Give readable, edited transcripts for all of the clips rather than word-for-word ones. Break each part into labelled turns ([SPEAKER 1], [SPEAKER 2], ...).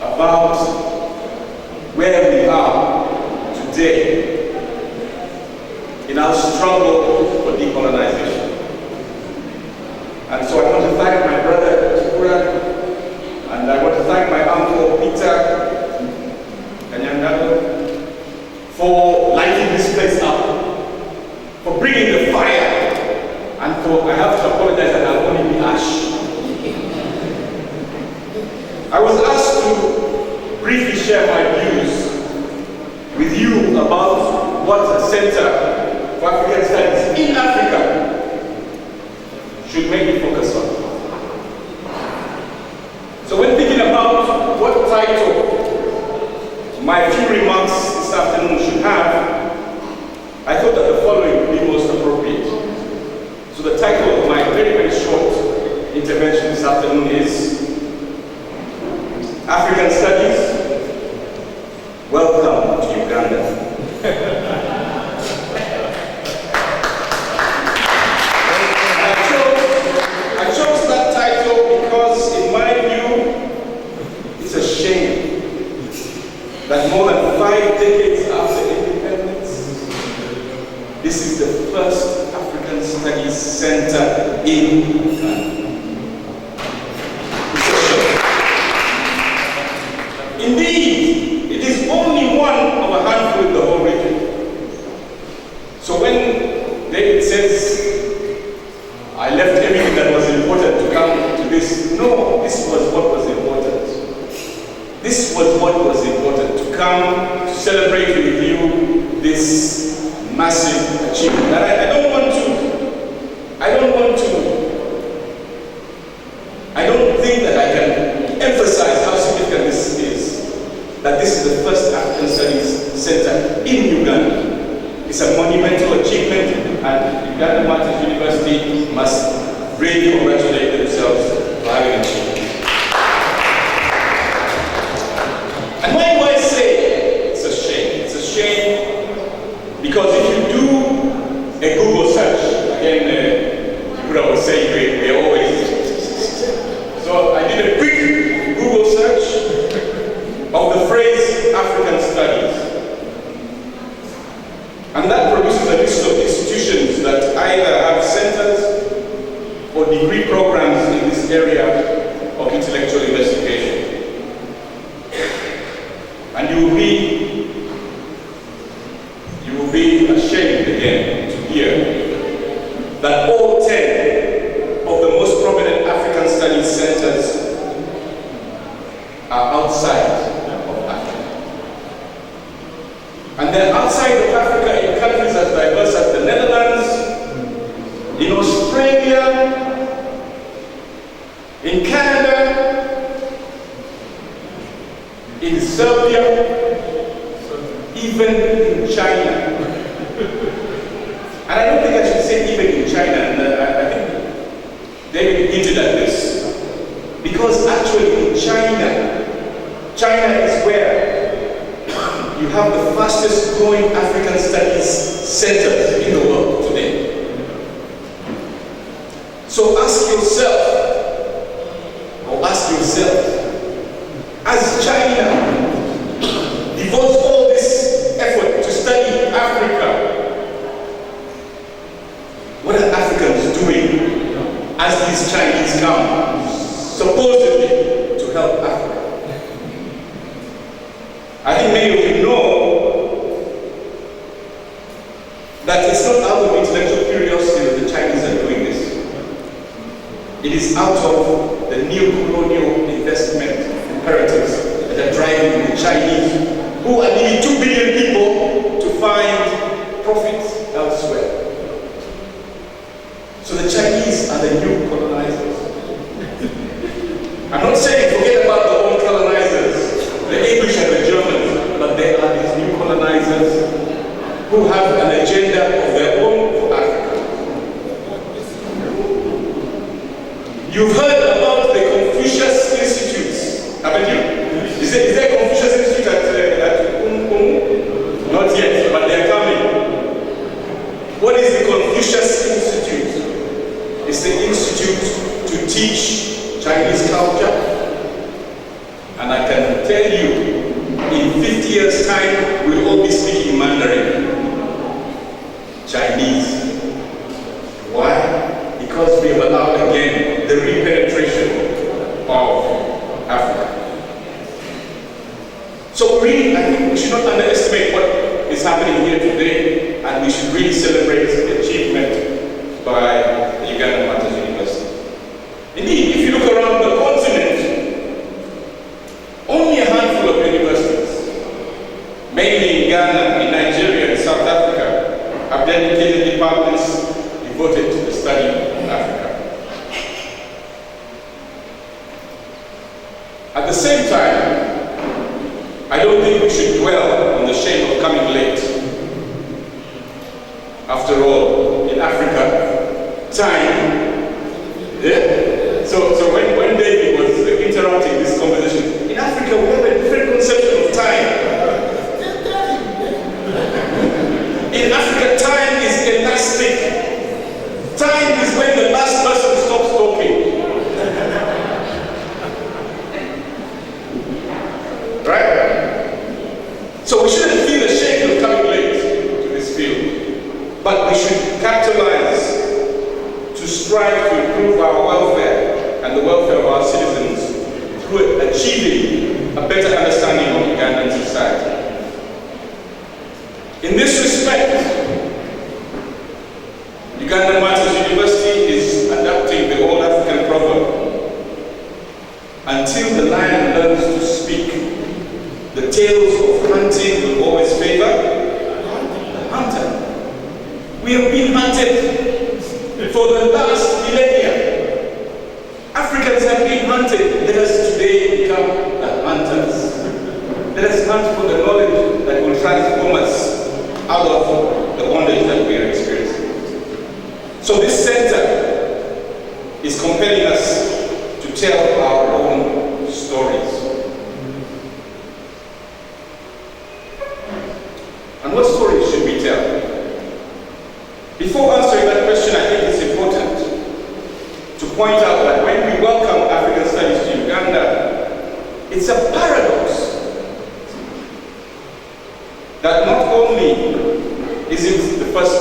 [SPEAKER 1] About where we are today in our struggle for decolonization. And so I want to thank my brother Chikura, and I want to thank my uncle Peter Kanyangado for lighting this place up, for bringing the fire, and for, I have to apologize that I'll only be ash. I was asked to briefly share my views with you about what a Center for African Studies in Africa should make me focus on. So when thinking about what title my few remarks this afternoon should have, I thought that the following would be most appropriate. So the title of my very, very short intervention this afternoon is African Studies, Welcome to Uganda. I chose that title because, in my view, it's a shame that more than 5 decades after independence, this is the first African Studies Center in Uganda. Indeed, it is only one of a handful in the whole region. So when David says, I left everything that was important to come to this, no, this was what was important. This was what was important, to come to celebrate with you this massive achievement. And I don't think that I can emphasize how significant this is, that this is the first African Studies Center in Uganda. It's a monumental achievement, and Uganda Martins University must really congratulate themselves for having achieved it. And why do I say it's a shame? It's a shame because if you do a Google search, again, people will say we're always. So I did a quick Google search of the phrase African Studies. And that produces a list of institutions that either have centers or degree programs in this area of intellectual investigation. And you will be ashamed again to hear that all 10 of the most prominent African Studies centers are outside of Africa. And they're outside of Africa in countries as diverse as the Netherlands, in Australia, in Canada, in Serbia, even in China. And I don't think I should say even in China, and I think David hinted at this. Because actually in China is where you have the fastest growing African Studies centers in the world today. So ask yourself, as China devotes all this effort to study Africa, what are Africans doing as these Chinese come, supposedly to help Africa? I think many of you know that it's not out of intellectual curiosity that the Chinese are doing this. It is out of the neo-colonial investment imperatives that are driving the Chinese, who are nearly 2 billion people, to find profits elsewhere. So the Chinese are the new colonizers. I'm not saying forget about You've heard about the Confucius Institutes, haven't you? Is there a Confucius Institute at Umu? Not yet, but they are coming. What is the Confucius Institute? It's the institute to teach Chinese culture. And I can tell you, in 50 years' time, we'll all be speaking Mandarin. Chinese. Why? Because we have allowed again the repenetration of Africa. So really, I think we should not underestimate what is happening here today, and we should really celebrate the achievement by the Ugandan Matters University. Indeed, if you look around the continent, only a handful of universities, mainly in Ghana, in Nigeria, and South Africa, have dedicated departments devoted to the study of Africa. At the same time, I don't think we should dwell on the shame of coming late. After all, in Africa, time, yeah? So when David was interrupting this conversation, in Africa we have a different conception of time. In Africa, time is elastic. Time is when the last person stops talking. Right? So we shouldn't feel ashamed of coming late to this field. But we should capitalize to strive to improve our welfare and the welfare of our citizens through achieving a better understanding of Ugandan society. In this respect, Ugandan Matters University is adapting the old African proverb, until the lion learns to speak, the tales of hunting will always favor the hunter. We have been hunted for the last millennia. Africans have been hunted. Let us today become the hunters. Let us hunt for the knowledge that will transform us out of the bondage that we are experiencing. So this center is compelling us to tell our own stories. And what stories should we tell? Before answering that question, I think it's important to point out that when we welcome African studies to Uganda, it's a paradox that not only is it the first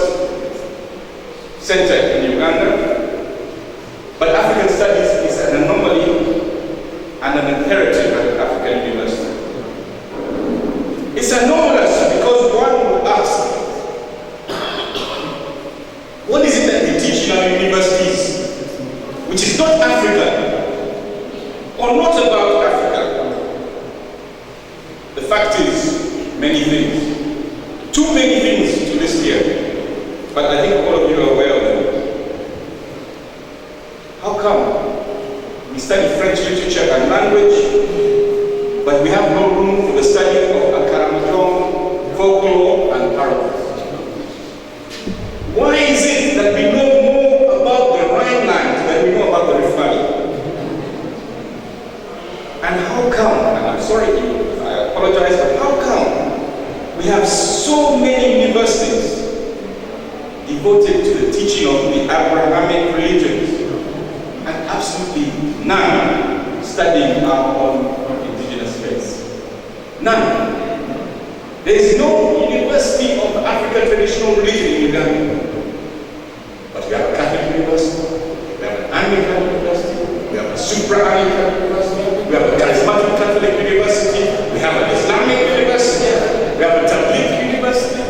[SPEAKER 1] center in Uganda, but African studies is an anomaly and an imperative at African University. It's anomalous because one would ask, what is it that we teach in our universities which is not African or not about Africa? The fact is, many things. Too many things to list here, but I think all of you are aware of them. How come we study French literature and language, but we have no room for the study of Akaramajong, folklore, and parables? Why is it that we know more about the Rhineland than we know about the Rift Valley? And how come, and I'm sorry, I apologize, but how come we have so many universities devoted to the teaching of the Abrahamic religions and absolutely none studying our own indigenous faiths? None. There is no University of African Traditional Religion in Uganda. But we have a Catholic University, we have an Anglican University, we have a Supra-Anglican University, we have a Charismatic Catholic University, we have an Islamic University, we have a Tabligh University,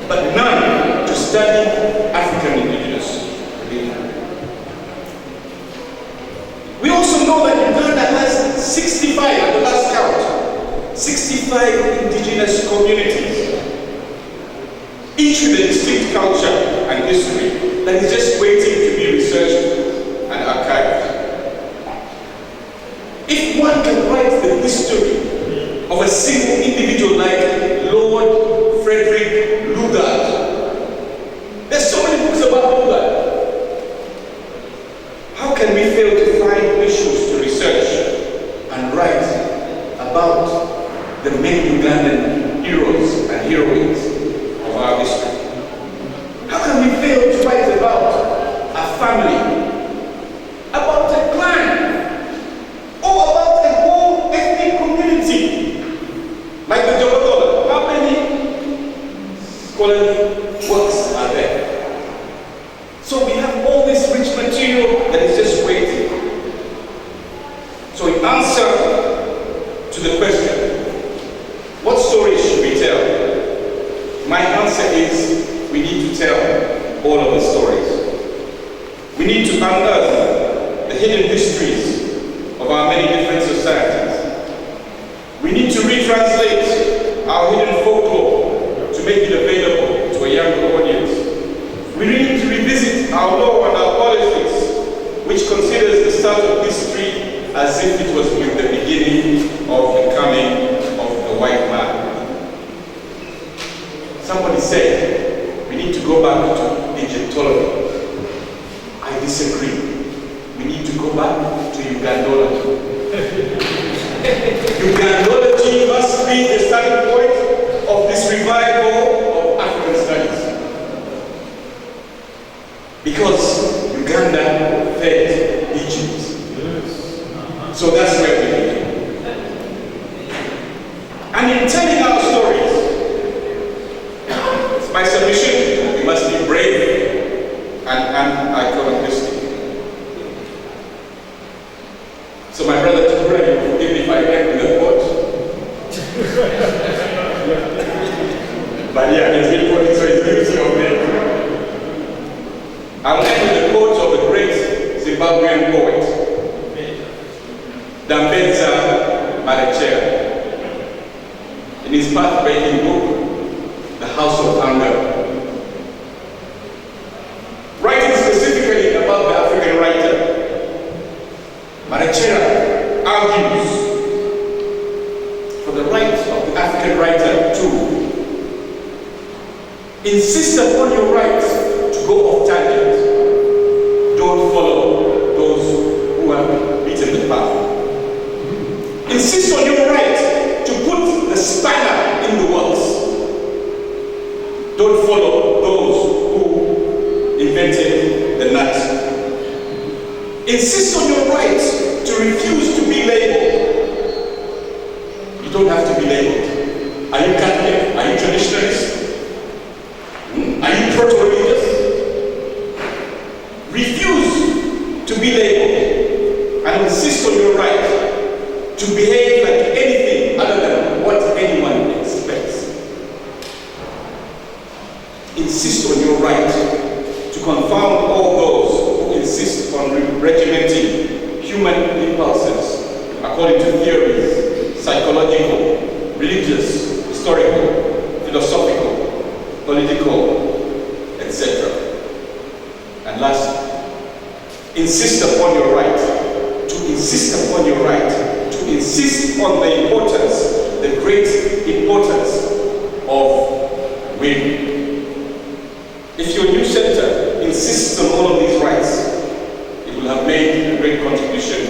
[SPEAKER 1] but none to study African indigenous religion. We also know that Uganda has 65, at the last count, 65 indigenous communities, each with a distinct culture and history that is just waiting to be researched and archived. If one can write the history of a single individual like Lord Frederick Lugard, there's so many books about Lugard. How can can we fail to find issues to research and write about the many Ugandan heroes and heroines of our history? How can we fail to write about a family, about a clan, or about a whole ethnic community like the Decolonial? How many scholarly works are there? So we have all this rich material that is just waiting. So in answer to the question, what stories should we tell? My answer is, we need to tell all of the stories. We need to unearth the hidden histories of our many different societies. We need to retranslate our hidden folklore to make it available to a younger audience. We need to revisit our law and our politics, which considers the start of history as if it was with the beginning of the coming of the white man. Somebody said, we need to go back to Egyptology. I disagree. We need to go back to Ugandology. Ugandology must be the starting point of this revival of African studies. Because Uganda fed Egypt. So that's where we begin. And in telling our stories, it's my submission, we must be brave and iconoclastic. So my brother Tukura, you forgive me if I end with a quote. But yeah, he's been quoting, so it's guilty of me. I'll end with the quote of the great Zimbabwean poet, Dambedza Marechera, in his path-breaking book, The House of Hunger. Writing specifically about the African writer, Marechera argues for the right of the African writer to insist upon your right to go off tangent. Don't follow those who have beaten the path. Insist on your right to put the spanner in the works. Don't follow those who invented the nut. Insist on your right to refuse to be labeled. You don't have to be labeled. Are you Catholic? Are you traditionalist? Are you proto-religious? Refuse to be labeled and insist on your right to behave like anything other than what anyone expects. Insist on your right to confound all those who insist on regimenting human impulses according to theories, psychological, religious, historical, philosophical, political, etc. And last, insist upon your right to insist upon your right to insist on the importance, the great importance of women. If your new center insists on all of these rights, it will have made a great contribution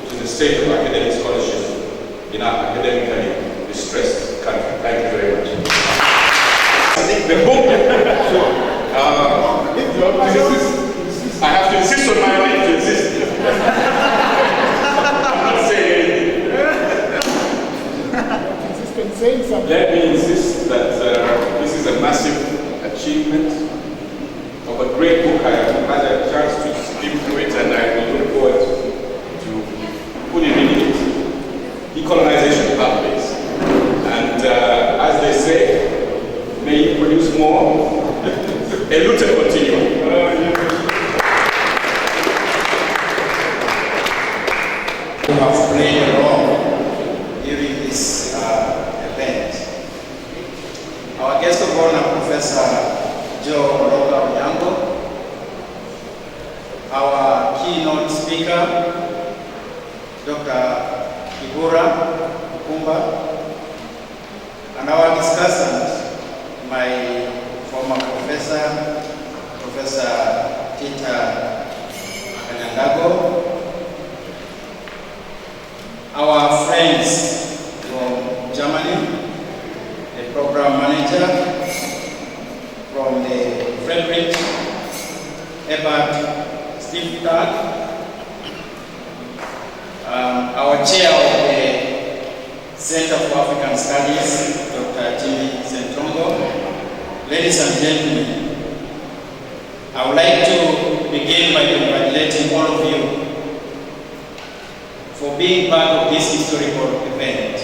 [SPEAKER 1] to the state of academic scholarship in our academically distressed country. Thank you very much. I think the book, I have to insist on my right to insist. I'm not saying anything. Let me insist that this is a massive achievement of a great book. I have had a chance to skim through it, and I will look forward to fully reading it. Decolonization pathways. And as they say, may you produce more. A luta continua.
[SPEAKER 2] Who have played a role during this event. Our guest of honor, Professor Joe Oroga Onyango, our keynote speaker, Dr. Kibura Kumba, and our discussant, my former professor, Professor Tita Kanyandago, our chair of the Center for African Studies, Dr. Jimmy Sentongo, ladies and gentlemen, I would like to begin by congratulating all of you for being part of this historical event.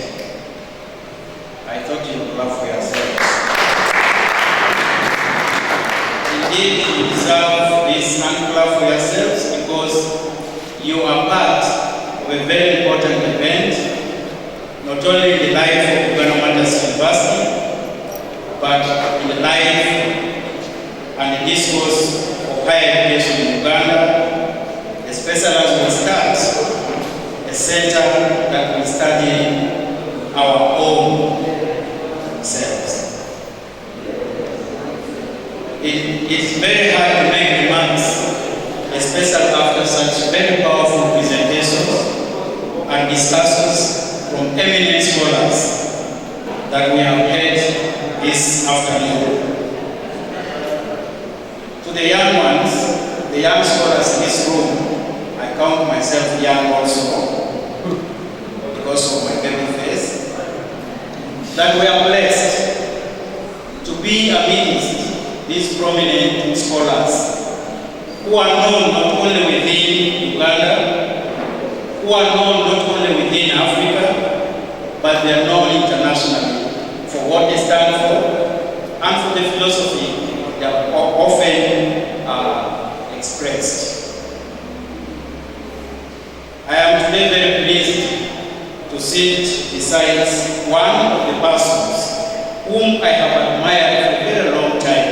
[SPEAKER 2] I thought you would clap for yourselves. Indeed, you deserve this hand clap for yourselves because you are part of a very important event, not only in the life of Uganda Matters University, but in the life and the discourse of higher education in Uganda, especially as we start a center that will study our own selves. It is very hard to make remarks, especially after such very powerful presentations and discussions from eminent scholars that we have heard this afternoon. To the young ones, the young scholars in this room, I count myself young also, because of my baby face, that we are blessed to be amidst these prominent scholars who are known not only within Uganda, who are known not only within Africa, but they are known internationally for what they stand for and for the philosophy they are often expressed. I am today very pleased to sit beside one of the persons whom I have admired for a very long time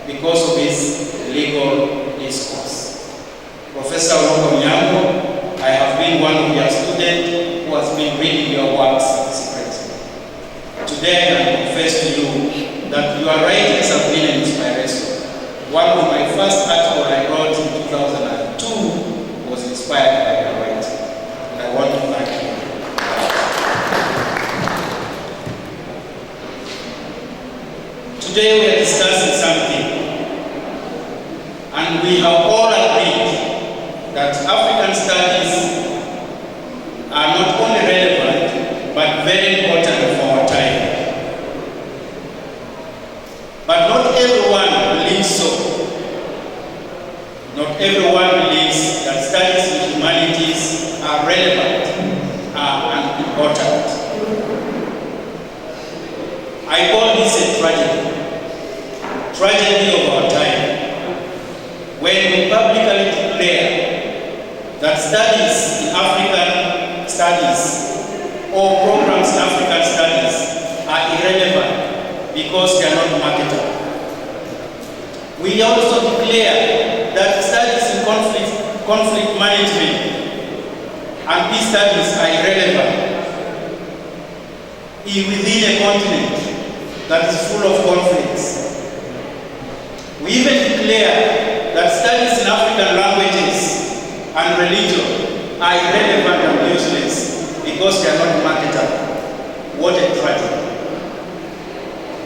[SPEAKER 2] because of his legal discourse. Professor Nkosi, I have been one of your students who has been reading your works secretly. Today I can confess to you that your writings have been an inspiration. One of my first articles I wrote in 2002 was inspired by your writing, and I want to thank you. Today we are discussing something, and we have all agreed that African studies are not only relevant, but very important for our time. But not everyone believes so. Not everyone believes that studies in humanities are relevant and important. I call this a tragedy of our time, when we publicly declare that studies in African studies or programs in African studies are irrelevant because they are not marketable. We also declare that studies in conflict management and peace studies are irrelevant within a continent that is full of conflicts. We even declare that studies in African languages and religion are irrelevant and useless because they are not marketable. What a tragedy.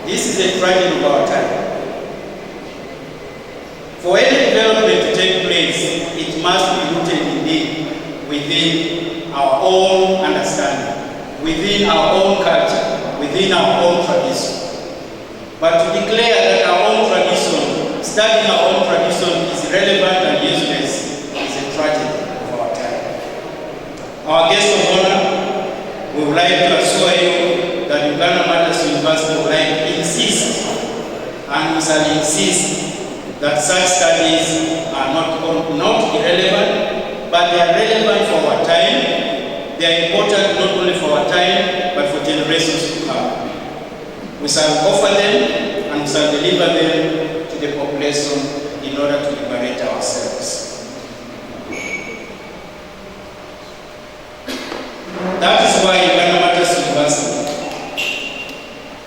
[SPEAKER 2] This is a tragedy of our time. For any development to take place, it must be rooted indeed within our own understanding, within our own culture, within our own tradition. But to declare that our own tradition, studying our own tradition is irrelevant and useless is a tragedy of our time. Our guest of honor, we would like to assure you that Uganda Matters University would like to insist, and we shall insist, that such studies are not irrelevant, but they are relevant for our time. They are important not only for our time, but for generations to come. We shall offer them and we shall deliver them to the population in order to liberate ourselves. That is why Uganda Matters University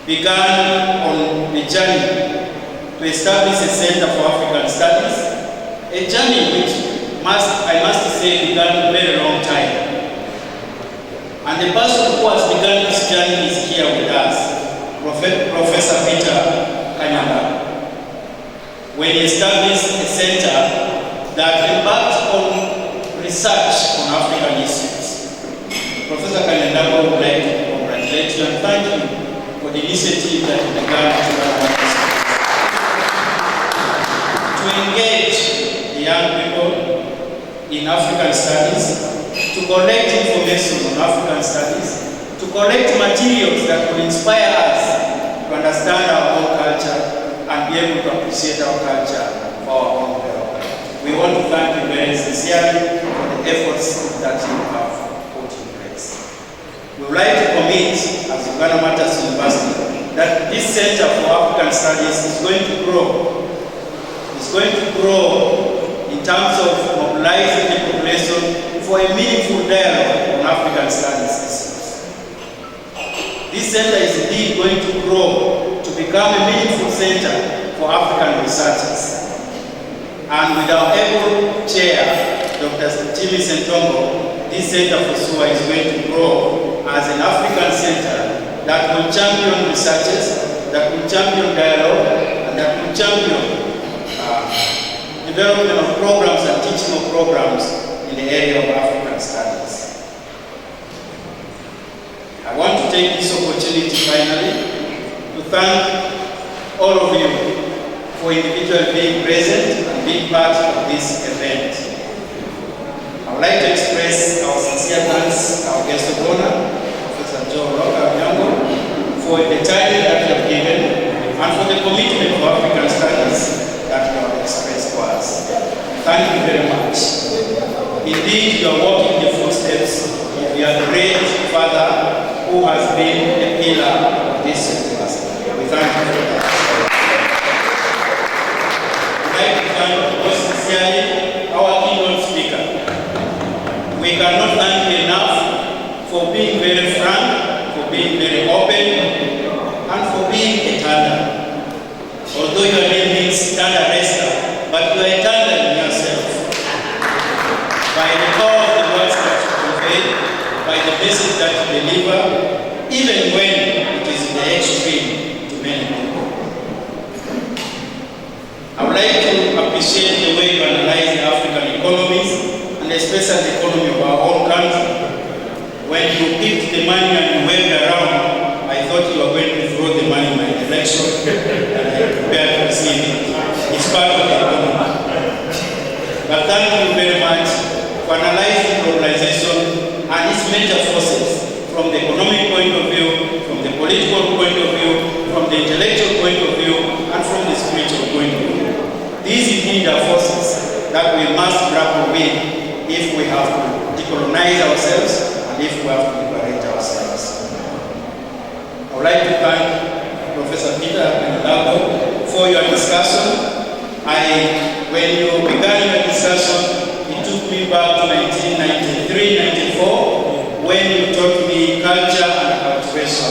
[SPEAKER 2] began on the journey to establish a Center for African Studies, a journey which I must say began a very long time. And the person who has begun this journey is here with us, Professor Peter Kanyanga, when he established a center that embarked on research on African issues. Professor Kanyandago would like to congratulate you and thank you for the initiative that you began to engage the young people in African studies, to collect information on African studies, to collect materials that will inspire us to understand our own culture and be able to appreciate our culture for our own development. We want to thank you very sincerely for the efforts that you have put in place. We would like to commit, as Uganda Matters University, that this Center for African Studies is going to grow. It's going to grow in terms of mobilizing the population for a meaningful dialogue on African studies. This center is indeed going to grow to become a meaningful center for African researchers. And with our able chair, Dr. Timmy Sentongo, this center for sure is going to grow as an African center that will champion researchers, that will champion dialogue, and that will champion development of programs and teaching of programs in the area of African studies. I want to take this opportunity finally to thank all of you for individually being present and being part of this event. I would like to express our sincere thanks to our guest of honor, Professor Joe Roka, for the time that you have given and for the commitment to African studies that you have expressed to us. Thank you very much. Indeed, you are walking the footsteps of your great father who has been a pillar of this university. We thank you for that. We'd like to thank most sincerely our keynote speaker. We cannot thank you enough for being very frank, for being very open, and for being a tender. Although your name means tender rester, but you are a tender in yourself. By the power of the words that you convey, by the message that you deliver, even when it is in the extreme to many people. I would like to appreciate the way you analyze the African economies, and especially the economy of our own country. When you picked the money and you waved around, I thought you were going to throw the money in my direction, and I prepared to receive it. It's part of the economy. But thank you very much for analyzing globalization and its major forces from the economic point of view, from the political point of view, from the intellectual point of view, and from the spiritual point of view. These indeed are forces that we must grapple with if we have to decolonize ourselves and if we have to liberate ourselves. I would like to thank Professor Peter Kanyandago for your discussion. When you began your discussion, it took me back to 1993-94 when you taught me culture and culturation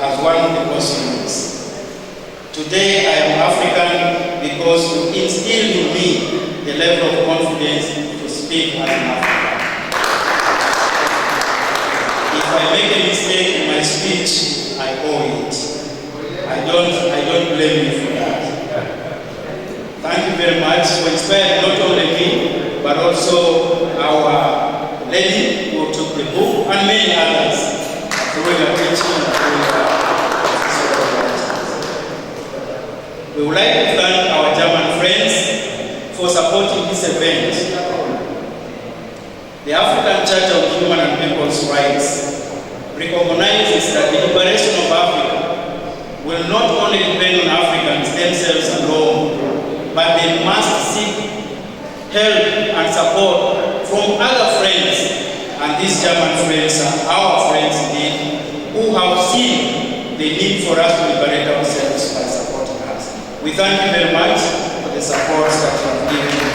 [SPEAKER 2] as one of the course units. Today I am African because you instilled in me the level of confidence to speak as an African. If I make a mistake in my speech, I owe it. I don't blame you for that. Thank you very much for inspiring not only me, but also our lady who took the book and many others through your teaching and through your We would like to thank our German friends for supporting this event. The African Charter of Human and People's Rights recognizes that the liberation of Africa will not only depend on Africans themselves alone, but they must seek help and support from other friends, and these German friends are our friends indeed, who have seen the need for us to liberate ourselves by supporting us. We thank you very much for the support that you have given.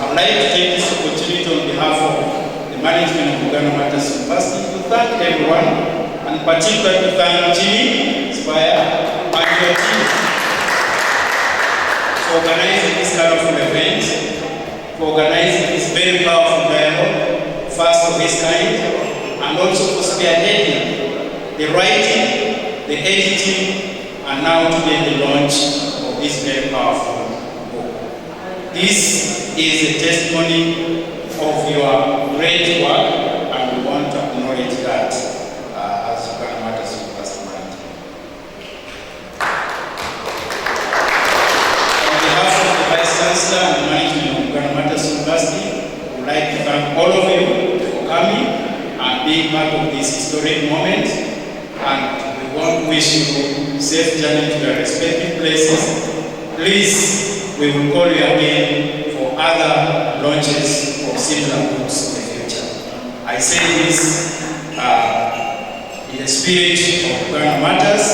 [SPEAKER 2] I would like to take this opportunity on behalf of the management of Uganda Matters University to thank everyone, and particularly to thank Jimmy Spire and your team for organizing this colorful event, for organizing this very powerful dialogue, first of its kind, and also for spearheading the writing, the editing, and now today the launch of this very powerful book. This is a testimony of your great work, like to thank all of you for coming and being part of this historic moment. And we want to wish you safe journey to your respective places. Please, we will call you again for other launches of similar books in the future. I say this in the spirit of Ghana Matters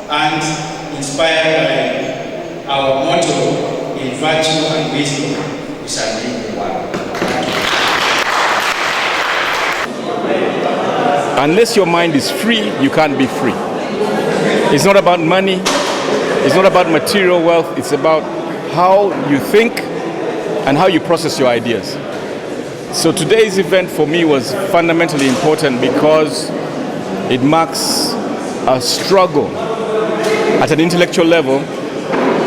[SPEAKER 2] and inspired by our motto, in virtue and wisdom, we shall lead the world.
[SPEAKER 1] Unless your mind is free, you can't be free. It's not about money, it's not about material wealth, it's about how you think and how you process your ideas. So today's event for me was fundamentally important because it marks a struggle at an intellectual level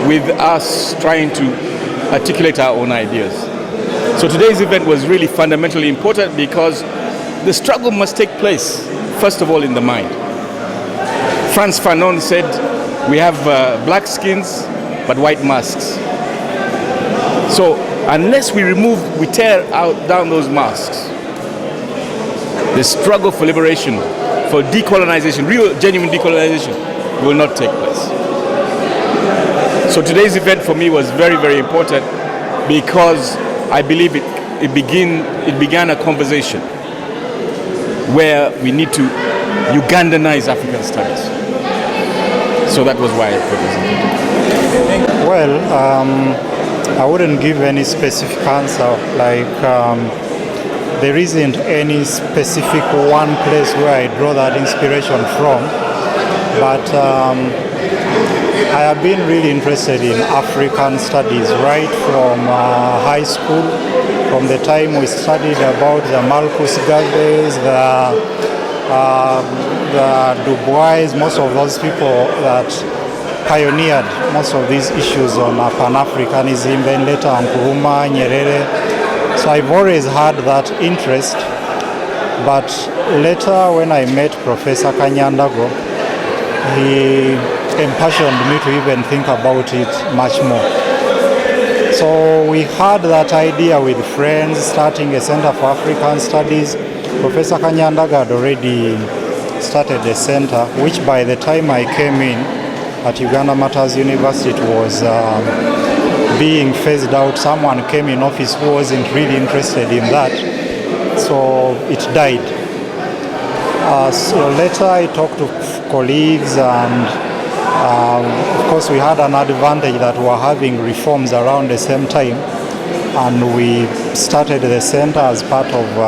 [SPEAKER 1] with us trying to articulate our own ideas. So today's event was really fundamentally important because the struggle must take place, first of all, in the mind. Frantz Fanon said, we have black skins, but white masks. So unless we tear down those masks, the struggle for liberation, for decolonization, real, genuine decolonization, will not take place. So today's event for me was very, very important because I believe it began a conversation where we need to Ugandanize African studies. So that was why I put this in.
[SPEAKER 3] Well, I wouldn't give any specific answer, like there isn't any specific one place where I draw that inspiration from, but I have been really interested in African studies right from high school, from the time we studied about the Marcus Garvey's, the Du Bois, most of those people that pioneered most of these issues on Pan-Africanism, then later on Nkrumah, Nyerere. So I've always had that interest, but later when I met Professor Kanyandago, he impassioned me to even think about it much more. So we had that idea with friends, starting a Center for African Studies. Professor Kanyandaga had already started a center, which by the time I came in at Uganda Matters University, it was being phased out. Someone came in office who wasn't really interested in that, so it died. So later I talked to colleagues, and of course we had an advantage that we were having reforms around the same time, and we started the center as part of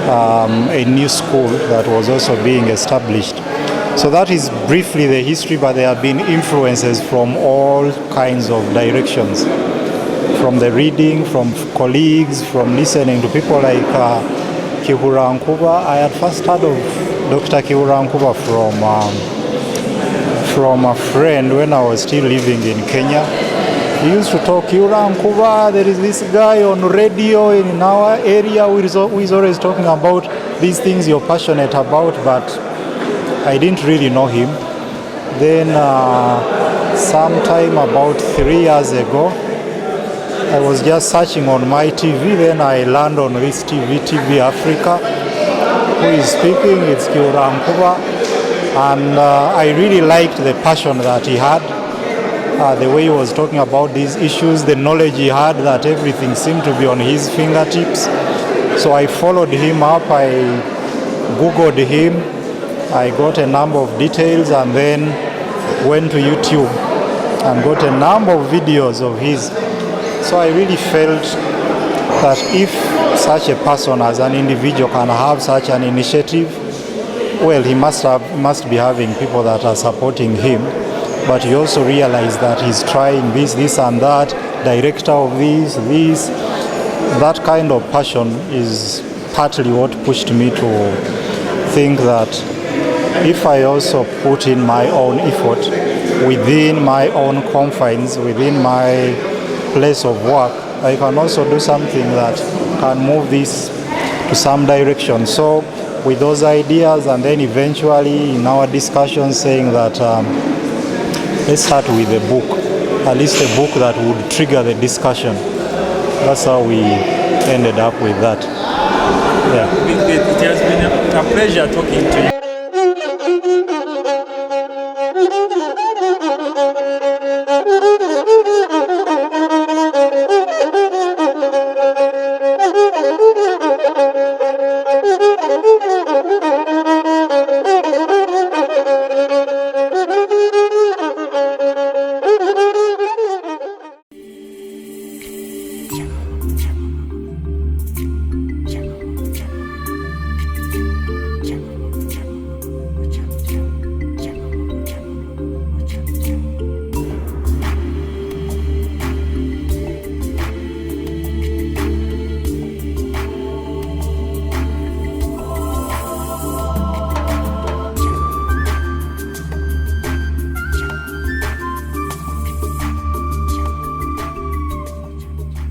[SPEAKER 3] a new school that was also being established. So that is briefly the history, but there have been influences from all kinds of directions, from the reading, from colleagues, from listening to people like Kihura Nkuba. I had first heard of Dr. Kihura Nkuba from a friend when I was still living in Kenya. He used to talk, Kihura Nkuba, there is this guy on radio in our area who is always talking about these things you're passionate about, but I didn't really know him. Then sometime about 3 years ago, I was just searching on my TV, then I landed on this TV Africa. Who is speaking? It's Kihura Nkuba. And I really liked the passion that he had, the way he was talking about these issues, the knowledge he had, that everything seemed to be on his fingertips. So I followed him up, I Googled him, I got a number of details, and then went to YouTube and got a number of videos of his. So I really felt that if such a person as an individual can have such an initiative, well, he must be having people that are supporting him. But he also realized that he's trying this and that, director of this. That kind of passion is partly what pushed me to think that if I also put in my own effort within my own confines, within my place of work, I can also do something that can move this to some direction. So with those ideas, and then eventually in our discussion saying that let's start with a book, at least a book that would trigger the discussion. That's how we ended up with that. Yeah.
[SPEAKER 4] It has been a pleasure talking to you.